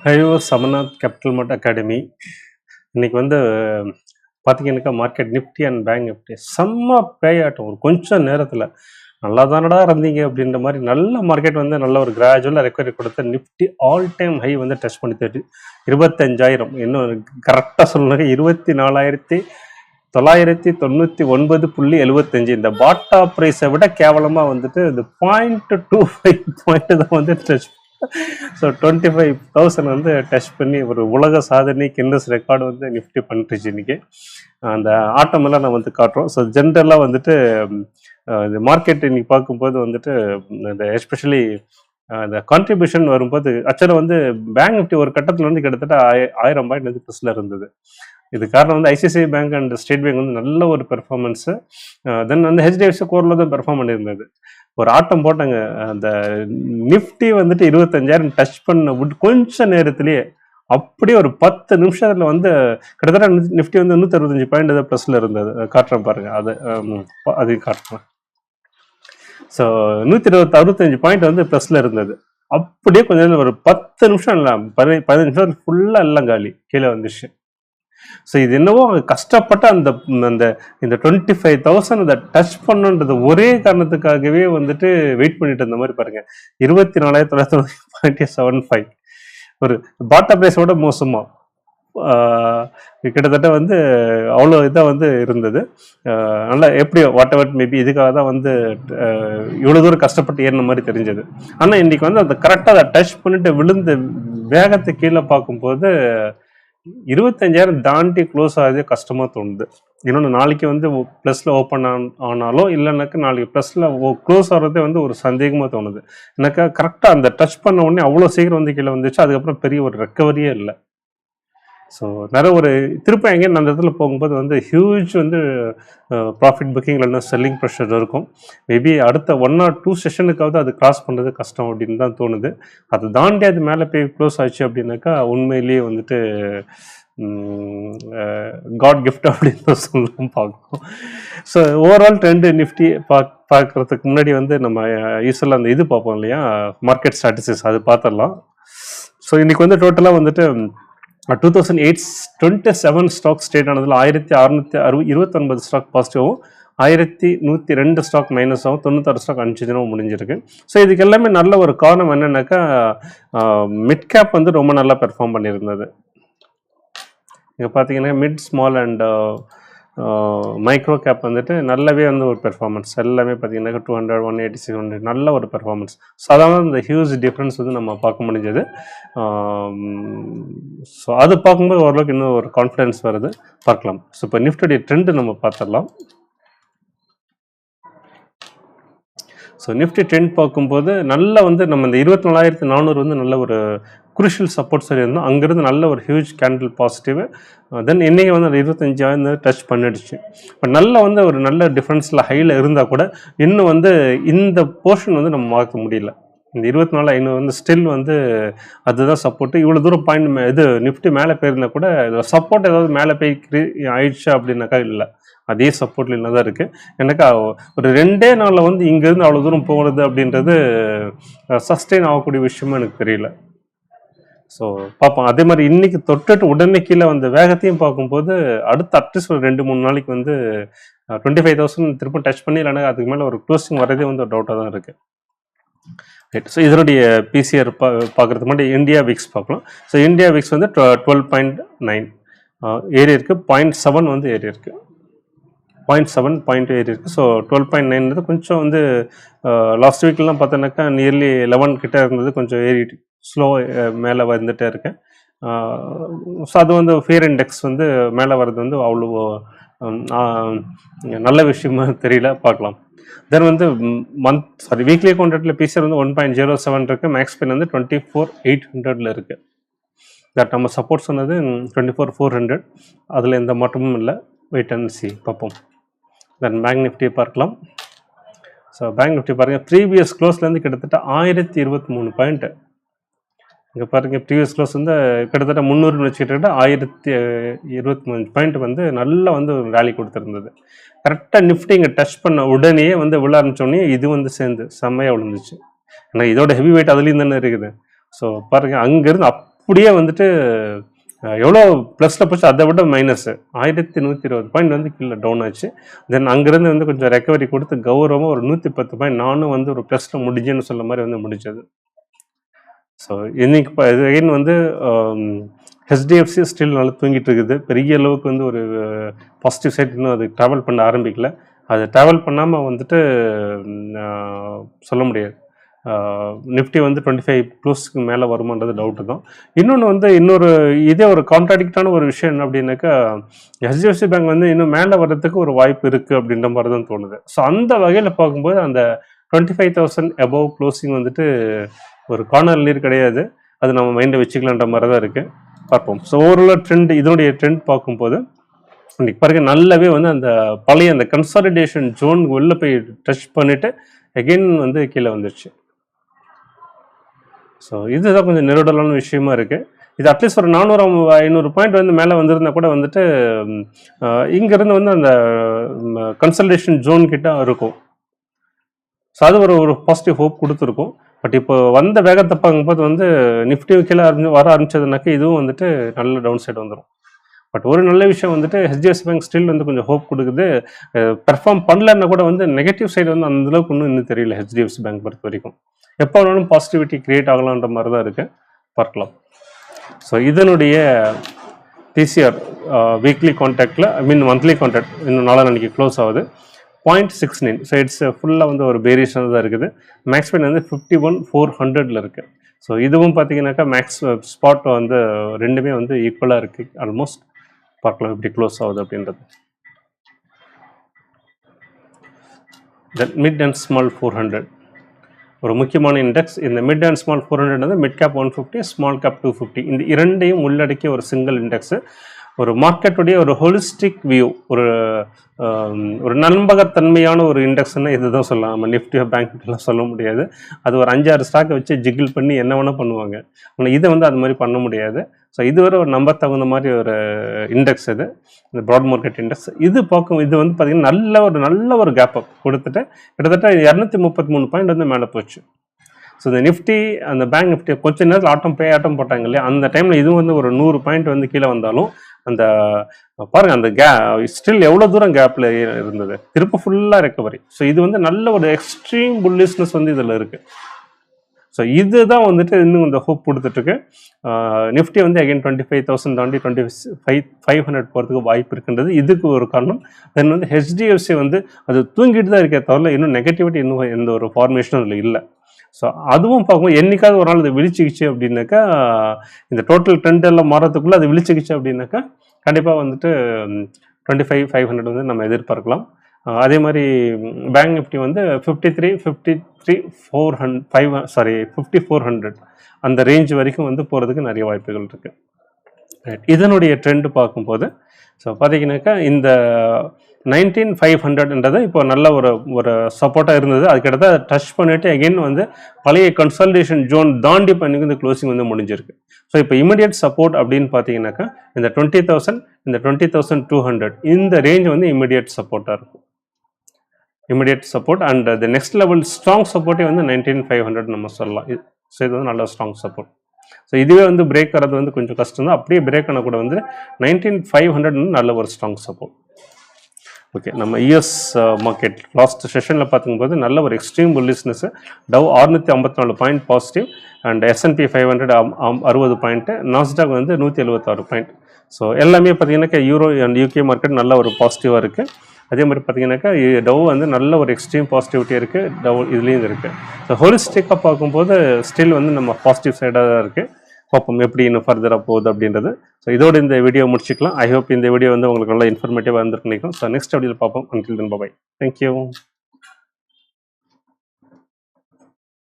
ஹையோ Samnath capital மார்ட் academy இன்னைக்கு வந்து பார்த்தீங்கன்னாக்கா market Nifty and bank Nifty செம்ம பேயாட்டம் ஒரு கொஞ்சம் நேரத்தில் நல்லா தானடா இருந்தீங்க அப்படின்ற மாதிரி நல்ல மார்க்கெட் வந்து நல்ல ஒரு கிராஜுவலாக ரெக்கவரி கொடுத்து நிஃப்டி ஆல் டைம் ஹை வந்து டச் பண்ணி தட்டு 25,000 இன்னும் கரெக்டாக சொல்லணுங்க 24,999.75 இந்த பாட்டா ப்ரைஸை விட கேவலமாக வந்துட்டு இந்த 0.25 தான் வந்து டச். ஸோ 25,000 வந்து டச் பண்ணி ஒரு உலக சாதனை கின்னஸ் ரெக்கார்டு வந்து நிஃப்டி பண்ணிட்டுச்சு இன்னைக்கு. அந்த ஆட்டமெல்லாம் நான் வந்து காட்டுறோம். ஸோ ஜென்ரலாக வந்துட்டு இந்த மார்க்கெட் இன்னைக்கு பார்க்கும்போது வந்துட்டு இந்த எஸ்பெஷலி இந்த கான்ட்ரிபியூஷன் வரும்போது ஆக்சுவலாக வந்து பேங்க் நிஃப்டி ஒரு கட்டத்தில் வந்து கிட்டத்தட்ட 1000 பாயிண்ட் வந்து ப்ளஸில் இருந்தது. இது காரணம் வந்து ICICI bank and state bank வந்து நல்ல ஒரு பெர்ஃபார்மன்ஸு. தென் வந்து ஹெச்டிஎஃப்சி கோரில் தான் பெர்ஃபார்ம் பண்ணியிருந்தது. ஒரு ஆட்டம் போட்டாங்க. அந்த நிஃப்டி வந்துட்டு 25,000 டச் பண்ண கொஞ்சம் நேரத்திலேயே அப்படியே ஒரு 10 நிமிஷத்துல வந்து கிட்டத்தட்ட நிஃப்டி வந்து 165 பாயிண்ட் ஏதோ ப்ளஸ்ல இருந்தது. காட்டுறேன் பாருங்க, அது காட்டுறேன். ஸோ 165 பாயிண்ட் வந்து ப்ளஸ்ல இருந்தது. அப்படியே கொஞ்சம் ஒரு 10 நிமிஷம் இல்லை 15 நிமிஷம் ஃபுல்லா எல்லாம் காலி கீழே வந்துச்சு. ஸோ இது என்னவோ கஷ்டப்பட்ட அந்த அந்த இந்த 25,000 அதை டச் பண்ணுன்றது ஒரே காரணத்துக்காகவே வந்துட்டு வெயிட் பண்ணிட்டு இருந்த மாதிரி பாருங்க. 24,975 ஒரு பாட்டா பிரைஸோட மோசமா கிட்டத்தட்ட வந்து அவ்வளோ இதாக வந்து இருந்தது. நல்லா எப்படியோ வாட் எவர் மேபி இதுக்காக தான் வந்து இவ்வளோ தூரம் கஷ்டப்பட்டு ஏறின மாதிரி தெரிஞ்சது. ஆனால் இன்னைக்கு வந்து அந்த கரெக்டாக அதை டச் பண்ணிட்டு விழுந்த வேகத்தை கீழே பார்க்கும்போது 25,000 தாண்டி க்ளோஸ் ஆகுது கஷ்டமாக தோணுது. இன்னொன்று நாளைக்கு வந்து ப்ளஸில் ஓப்பன் ஆனாலும் இல்லைனாக்கா நாளைக்கு ப்ளஸில் க்ளோஸ் ஆகிறதே வந்து ஒரு சந்தேகமாக தோணுது. எனக்கு கரெக்டாக அந்த டச் பண்ண உடனே அவ்வளோ சீக்கிரம் வந்து கீழே வந்துச்சு. அதுக்கப்புறம் பெரிய ஒரு ரெக்கவரியே இல்லை. ஸோ நிறைய ஒரு திருப்பம் எங்கேயும் அந்த இடத்துல போகும்போது வந்து ஹியூஜ் வந்து ப்ராஃபிட் புக்கிங் இல்லைன்னா செல்லிங் ப்ரெஷர் இருக்கும். மேபி அடுத்த 1 or 2 செஷனுக்காவது அது கிராஸ் பண்ணுறது கஷ்டம் அப்படின்னு தான் தோணுது. அதை தாண்டி அது மேலே போய் க்ளோஸ் ஆச்சு அப்படின்னாக்கா உண்மையிலேயே வந்துட்டு காட் கிஃப்ட் அப்படின்னு தான் சொல்லலாம் பார்க்கணும். ஸோ ஓவரால் ட்ரெண்டு நிஃப்டி பார்க்குறதுக்கு முன்னாடி வந்து நம்ம யூஸ்வலாக அந்த இது பார்ப்போம் இல்லையா, மார்க்கெட் ஸ்டாட்டிஸ்டிக்ஸ், அது பார்த்துடலாம். ஸோ இன்னைக்கு வந்து டோட்டலாக வந்துட்டு 2,827 ஸ்டாக்ஸ் ட்ரேட் ஆனதில் 1,629 ஸ்டாக் பாசிட்டிவாகவும் 1,102 ஸ்டாக் மைனஸாகவும் 96 ஸ்டாக் அன்சேஞ்சாகவும் முடிஞ்சிருக்கு. ஸோ இதுக்கு எல்லாமே நல்ல ஒரு காரணம் என்னன்னாக்கா மிட் கேப் வந்து ரொம்ப நல்லா பெர்ஃபார்ம் பண்ணியிருந்தது. இங்கே பார்த்தீங்கன்னா mid small and micro gap வந்துட்டு நல்லாவே வந்து ஒரு பெர்ஃபார்மன்ஸ் எல்லாமே பார்த்தீங்கன்னா 200, 180, 600 நல்ல ஒரு பெர்ஃபார்மன்ஸ். ஸோ அதான் இந்த ஹியூஜ் டிஃப்ரென்ஸ் வந்து நம்ம பார்க்க முடிஞ்சது. ஸோ அது பார்க்கும்போது ஓரளவுக்கு இன்னும் ஒரு கான்ஃபிடென்ஸ் வருது, பார்க்கலாம். ஸோ இப்போ நிஃப்டியுடைய ட்ரெண்டு நம்ம பார்த்துடலாம். ஸோ நிஃப்டி ட்ரெண்ட் பார்க்கும்போது நல்லா வந்து நம்ம இந்த 24,400 வந்து நல்ல ஒரு குரூஷியல் சப்போர்ட் சரி இருந்தோம். அங்கேருந்து நல்ல ஒரு ஹியூஜ் கேண்டில் பாசிட்டிவ். தென் இன்னைக்கு வந்து 25,000 டச் பண்ணிடுச்சு. பட் நல்ல வந்து ஒரு நல்ல டிஃப்ரென்ஸில் ஹையில் இருந்தால் கூட இன்னும் வந்து இந்த போர்ஷன் வந்து நம்ம மாற்ற முடியல. இந்த 24,500 வந்து ஸ்டில் வந்து அதுதான் சப்போர்ட்டு. இவ்வளோ தூரம் பாயிண்ட் இது நிஃப்டி மேலே போயிருந்தா கூட சப்போர்ட் ஏதாவது மேலே போய் ஆயிடுச்சா அப்படின்னாக்கா இல்லை, அதே சப்போர்ட்ல தான் இருக்குது. எனக்கு ஒரு 2 நாளில் வந்து இங்கேருந்து அவ்வளோ தூரம் போகிறது அப்படின்றது சஸ்டெயின் ஆகக்கூடிய விஷயமும் எனக்கு தெரியல. ஸோ பார்ப்போம். அதே மாதிரி இன்னைக்கு தொட்டுட்டு உடனே கீழே வந்த வேகத்தையும் பார்க்கும்போது அடுத்த அட்லீஸ்ட் ஒரு 2-3 நாளைக்கு வந்து 25,000 திரும்ப டச் பண்ணி இல்லைன்னா அதுக்கு மேலே ஒரு க்ளோசிங் வரதே வந்து ஒரு டவுட்டாக தான் இருக்குது. ரைட். ஸோ இதனுடைய பிசிஆர் பார்க்குறதுக்கு முன்னாடி இந்தியா விக்ஸ் பார்க்கலாம். ஸோ இந்தியா விக்ஸ் வந்து 12.9 ஏறி இருக்குது. 0.7 வந்து ஏறி இருக்குது. 0.7 பாயிண்ட் ஏறி இருக்குது. ஸோ 12.9 கொஞ்சம் வந்து லாஸ்ட் வீக்லாம் பார்த்தோன்னாக்கா நியர்லி 11 கிட்ட இருந்தது, கொஞ்சம் ஏறிட்டு ஸ்லோ மேலே வந்துட்டே இருக்கேன். ஸோ அது வந்து ஃபியர் இண்டெக்ஸ் வந்து மேலே வர்றது வந்து அவ்வளோ நல்ல விஷயமா தெரியல, பார்க்கலாம். தென் வந்து வீக்லி கான்ட்ராக்டில் பிசிஆர் வந்து 1.07 இருக்குது. மேக்ஸ் பென் வந்து 24,800 இருக்குது. தட் நம்ம சப்போர்ட் சொன்னது 24,400. அதில் எந்த மாற்றமும் இல்லை. வெயிட் அண்ட் சி பார்ப்போம். தென் பேங்க் நிஃப்டியை பார்க்கலாம். ஸோ பேங்க் நிஃப்டி பாருங்கள், ப்ரீவியஸ் க்ளோஸ்லேருந்து கிட்டத்தட்ட 1,023 பாயிண்ட்டு. இங்கே பாருங்கள், ப்ரீவியஸ் க்ளோஸ் வந்து கிட்டத்தட்ட 300 வச்சுக்கிட்டு 1,023 பாயிண்ட் வந்து நல்லா வந்து ஒரு ரேலி கொடுத்துருந்தது. கரெக்டாக நிஃப்டி இங்கே டச் பண்ண உடனே வந்து விழ ஆரம்பித்தோடனே இது வந்து சேர்ந்து செம்மையாக விழுந்துச்சு. ஏன்னா இதோட ஹெவி வெயிட் அதுலேயும் தானே இருக்குது. ஸோ பாருங்கள், அங்கேருந்து அப்படியே வந்துட்டு எவ்வளோ ப்ளஸில் போச்சு, அதை விட மைனஸ் 1120 பாயிண்ட் வந்து கீழே டவுன் ஆச்சு. தென் அங்கேருந்து வந்து கொஞ்சம் ரெக்கவரி கொடுத்து கௌரவமாக ஒரு 110 பாயிண்ட் நானும் வந்து ஒரு ப்ளஸில் முடிஞ்சேன்னு சொல்ல மாதிரி வந்து முடிஞ்சது. ஸோ இன்னைக்கு இப்போ இது அகைன் வந்து ஹெச்டிஎஃப்சி ஸ்டில் நல்லா தூங்கிட்டு இருக்குது. பெரிய அளவுக்கு வந்து ஒரு பாசிட்டிவ் சைட் இன்னும் அது ட்ராவல் பண்ண ஆரம்பிக்கல. அது ட்ராவல் பண்ணாமல் வந்துட்டு சொல்ல முடியாது. நிஃப்டி வந்து 25 க்ளோஸ்க்கு மேலே வருமானது டவுட்டு தான். இன்னொன்று வந்து இதே ஒரு கான்ட்ராடிக்டான ஒரு விஷயம் என்ன அப்படின்னாக்கா, ஹெச்டிஎஃப்சி பேங்க் வந்து இன்னும் மேலே வர்றதுக்கு ஒரு வாய்ப்பு இருக்குது அப்படின்ற மாதிரி தான் தோணுது. ஸோ அந்த வகையில் பார்க்கும்போது அந்த 25,000 அபவ் க்ளோசிங் வந்துட்டு ஒரு கார்னர் நீர் கிடையாது. அது நம்ம மைண்டில் வச்சுக்கலான்ற மாதிரி தான் இருக்குது. பார்ப்போம். ஸோ ஓவரால் ட்ரெண்ட், இதனுடைய ட்ரெண்ட் பார்க்கும்போது இன்னைக்கு பாருங்க நல்லாவே வந்து அந்த பழைய அந்த கன்சாலிடேஷன் ஜோன் வெளில போய் டச் பண்ணிட்டு அகெயின் வந்து கீழே வந்துடுச்சு. ஸோ இதுதான் கொஞ்சம் நெருடலான விஷயமா இருக்குது. இது அட்லீஸ்ட் ஒரு 400-500 பாயிண்ட் வந்து மேலே வந்திருந்தா கூட வந்துட்டு இங்கேருந்து வந்து அந்த கன்சல்டேஷன் ஜோன் கிட்ட இருக்கும். ஸோ அது ஒரு பாசிட்டிவ் ஹோப் கொடுத்துருக்கும். பட் இப்போ வந்த வேகத்தை பார்க்கும்போது வந்து நிஃப்டி கீழே வர ஆரம்பிச்சதுனாக்கா இதுவும் வந்துட்டு நல்ல டவுன் சைடு வந்துடும். பட் ஒரு நல்ல விஷயம் வந்துட்டு ஹெச்டிஎஃப்சி பேங்க் ஸ்டில் வந்து கொஞ்சம் ஹோப் கொடுக்குது. பெர்ஃபார்ம் பண்ணலன்னா கூட வந்து நெகட்டிவ் சைடு வந்து அந்தளவுக்கு இன்னும் தெரியல ஹெச்டிஎஃப்சி பேங்க் பொறுத்த வரைக்கும். எப்போ வேணாலும் பாசிட்டிவிட்டி கிரியேட் ஆகலான்ற மாதிரி தான் இருக்குது. பார்க்கலாம். ஸோ இதனுடைய டிசிஆர் வீக்லி கான்டாக்டில் மந்த்லி கான்டாக்ட் இன்னும் நாளைக்கு க்ளோஸ் ஆகுது 0.69. ஸோ இட்ஸ் ஃபுல்லாக வந்து ஒரு வேரியேஷன் தான் இருக்குது. மேக்ஸ் பாயிண்ட் வந்து 51,400 இருக்குது. ஸோ இதுவும் பார்த்தீங்கன்னாக்கா மேக்ஸ் ஸ்பாட் வந்து ரெண்டுமே வந்து ஈக்குவலாக இருக்குது ஆல்மோஸ்ட். பார்க்கலாம் எப்படி க்ளோஸ் ஆகுது அப்படின்றது. தென் மிட் அண்ட் ஸ்மால் 400 ஒரு முக்கியமான இண்டெக்ஸ். இந்த மிட் அண்ட் ஸ்மால் 400 வந்து மிட் கேப் 150, ஸ்மால் கேப் 250, இந்த இரண்டையும் உள்ளடக்கிய ஒரு சிங்கிள் இண்டெக்ஸு. ஒரு மார்க்கெட்டுடைய ஒரு ஹோலிஸ்டிக் வியூ, ஒரு நம்பகத்தன்மையான ஒரு இண்டெக்ஸ்னால் இதுதான் சொல்லலாம். நம்ம நிஃப்டியோ பேங்க்லாம் சொல்ல முடியாது. அது ஒரு 5-6 ஸ்டாக்கை வச்சு ஜிகிள் பண்ணி என்ன வேணால் பண்ணுவாங்க. ஆனால் இதை வந்து அது மாதிரி பண்ண முடியாது. ஸோ இதுவரை ஒரு நம்ப தகுந்த மாதிரி ஒரு இண்டெக்ஸ் இது, இந்த ப்ராட் மார்க்கெட் இண்டெக்ஸ். இது வந்து பார்த்திங்கன்னா நல்ல ஒரு கேப் அப் கொடுத்துட்டு கிட்டத்தட்ட 233 பாயிண்ட் வந்து மேலே போச்சு. ஸோ இந்த நிஃப்டி அந்த பேங்க் நிஃப்டி கொஞ்சம் நேரத்தில் ஆட்டம் போட்டாங்க இல்லையா, அந்த டைமில் இதுவும் வந்து ஒரு 100 பாயிண்ட் வந்து கீழே வந்தாலும் அந்த பாருங்க அந்த ஸ்டில் எவ்வளோ தூரம் கேப்பில் இருந்தது, திரும்ப ஃபுல்லாக ரெக்கவரி. ஸோ இது வந்து நல்ல ஒரு எக்ஸ்ட்ரீம் புல்லிஷ்னஸ் வந்து இதில் இருக்குது. ஸோ இதுதான் வந்துட்டு இன்னும் இந்த ஹோப் கொடுத்துட்ருக்கு. நிஃப்டி வந்து அகைன் 25,000 தாண்டி 25,500 போகிறதுக்கு வாய்ப்பு இருக்கின்றது. இதுக்கு ஒரு காரணம். தென் வந்து ஹெச்டிஎஃப்சி வந்து அது தூங்கிட்டு தான் இருக்கே தவிர இன்னும் நெகட்டிவிட்டி இன்னும் எந்த ஒரு ஃபார்மேஷனும் அதில் இல்லை. ஸோ அதுவும் பார்க்கும்போது என்னைக்காவது ஒரு நாள் அது விழிச்சிக்கிச்சு அப்படின்னாக்கா, இந்த டோட்டல் ட்ரெண்ட் எல்லாம் மாறத்துக்குள்ளே அது விழிச்சிக்கிச்சு அப்படின்னாக்கா கண்டிப்பாக வந்துட்டு 25,500 வந்து நம்ம எதிர்பார்க்கலாம். அதே மாதிரி பேங்க் நிஃப்டி வந்து 5400 அந்த ரேஞ்ச் வரைக்கும் வந்து போகிறதுக்கு நிறைய வாய்ப்புகள் இருக்குது. இதனுடைய ட்ரெண்டு பார்க்கும்போது ஸோ பார்த்தீங்கன்னாக்கா இந்த 19,500ன்றது இப்போ நல்ல ஒரு சப்போர்ட்டாக இருந்தது. அதுக்கிட்ட டச் பண்ணிவிட்டு அகெயின் வந்து பழைய கன்சல்டேஷன் ஜோன் தாண்டி பண்ணி இந்த க்ளோசிங் வந்து முடிஞ்சிருக்கு. ஸோ இப்போ இமிடியட் சப்போர்ட் அப்படின்னு பார்த்தீங்கன்னாக்கா இந்த 20,000, இந்த 20,200 இந்த ரேஞ்ச் வந்து இமிடியட் சப்போர்ட்டாக இருக்கும். Immediate support and the next level strong சப்போர்ட்டே வந்து 19,500 நம்ம சொல்லலாம். ஸோ இது வந்து நல்ல ஸ்ட்ராங் சப்போர்ட். ஸோ இதுவே வந்து பிரேக் ஆகிறது வந்து கொஞ்சம் கஷ்டம் தான். அப்படியே பிரேக் ஆனால் கூட வந்து 19,500 நல்ல ஒரு ஸ்ட்ராங் சப்போர்ட். ஓகே, நம்ம யூஎஸ் மார்க்கெட் லாஸ்ட் செஷனில் பார்க்கும்போது நல்ல ஒரு extreme bullishness. Dow 654 point positive and S&P 500 60 point, Nasdaq வந்து 176 பாயிண்ட். ஸோ எல்லாமே பார்த்தீங்கன்னாக்கா யூரோ அண்ட் யூகே மார்க்கெட் நல்ல ஒரு பாசிட்டிவாக இருக்குது. அதே மாதிரி பார்த்தீங்கன்னாக்கா டவ் வந்து நல்ல ஒரு எக்ஸ்ட்ரீம் பாசிட்டிவிட்டி இருக்குது. டவ் இதுலேயும் இருக்குது. ஸோ ஹோலிஸ்டிக்காக பார்க்கும்போது ஸ்டில் வந்து நம்ம பாசிட்டிவ் சைடாக தான் இருக்குது. பார்ப்போம் எப்படி இன்னும் ஃபர்தராக போகுது அப்படின்றது. ஸோ இதோடு இந்த வீடியோ முடிச்சுக்கலாம். ஐ ஹோப் இந்த வீடியோ வந்து உங்களுக்கு நல்லா இன்ஃபர்மேட்டிவாக இருந்திருக்கு நினைக்கிறோம். ஸோ நெக்ஸ்ட் வீடியோவில் பார்ப்போம். Until then bye. தேங்க்யூ.